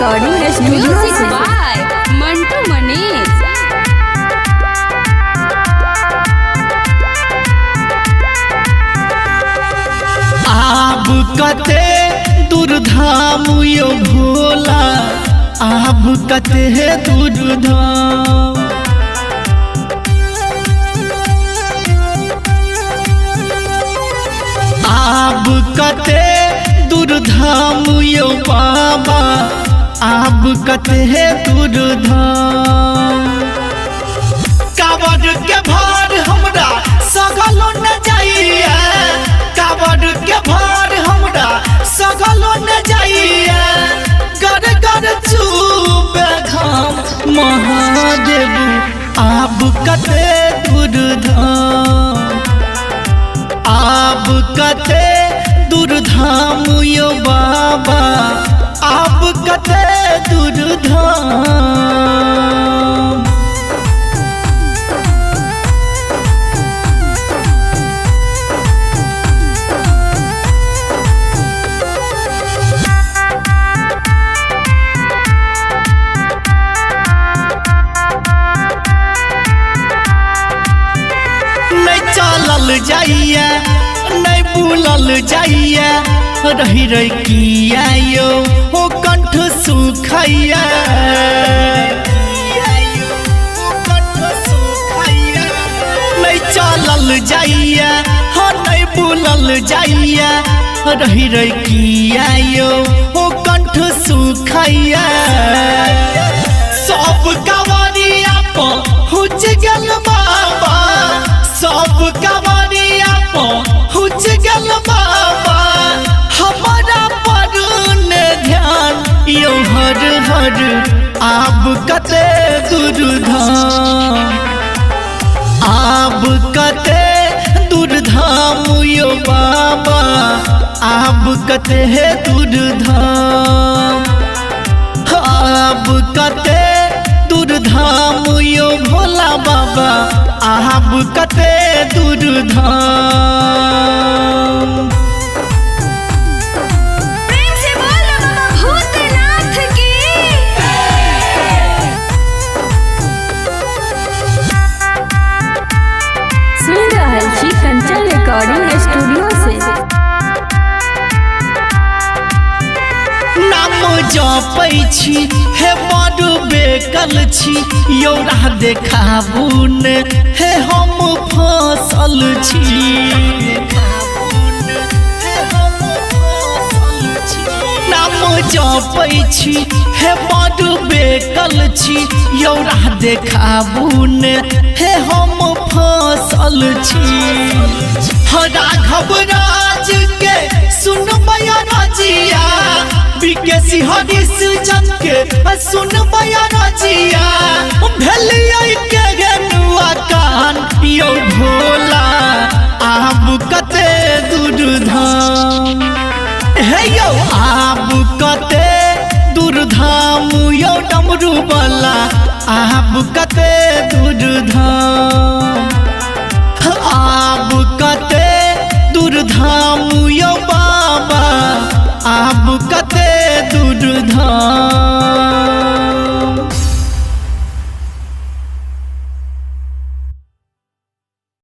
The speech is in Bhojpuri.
रिकॉर्डिंग स्टूडियो से बाय मंटू मनीष। आब कते दूरधाम यो भोला, आब कते दूरधाम। आब कते दूरधाम यो बाबा, आब कते दूरधाम। कांवर के भार हमरा सगलो न जाइए, कांवर के भार हमरा सगलो न जाइए। गर गर चूबे घाम महादेव, आब कते दूरधाम। आब कते दूरधाम यो बाबा, आब कते दूरधाम। नहीं चलल जाइए, नहीं बुलल जाइए, रही रही किया यो हो कंठ सुखैया। नहीं चलल जाइए, हाँ नहीं बुलल जाइए, रही रही किया यो हो कंठ सुखैया। सब कांवरिया पहुँच गल बाबा, सब कांवरिया पहुँच गल बाबा। हमारा पर ने ध्यान यो हर हर, आब कते दूरधाम। आब कते दूरधाम यो बाबा, आब कते दूरधाम। आब कते दूरधाम यो भोला बाबा, आब कते दूरधाम। प्रेम से बोल बाबा भूतनाथ की। सुन रहल छी कंचन रिकॉर्डिंग स्टूडियो से। नाम जपै छी हे बड़ बेकल छी, यौ राह देखाबू ने हे हम फसल छी। नाम जपै छी हे बड़ बेकल छी, यौ राह देखाबू ने हे हम फसल छी। राघव राज के सुनबै रजिया, बिकेसी हरीश जन के सुनबै रजिया। भेलियै के गेनुआ कान यो भोला, आब कते दूरधाम। हे यौ आब कते दूरधाम यो डमरू वाला, आब कते दूरधाम। आब कते दूरधाम यो बाबा, आब कते दूरधाम।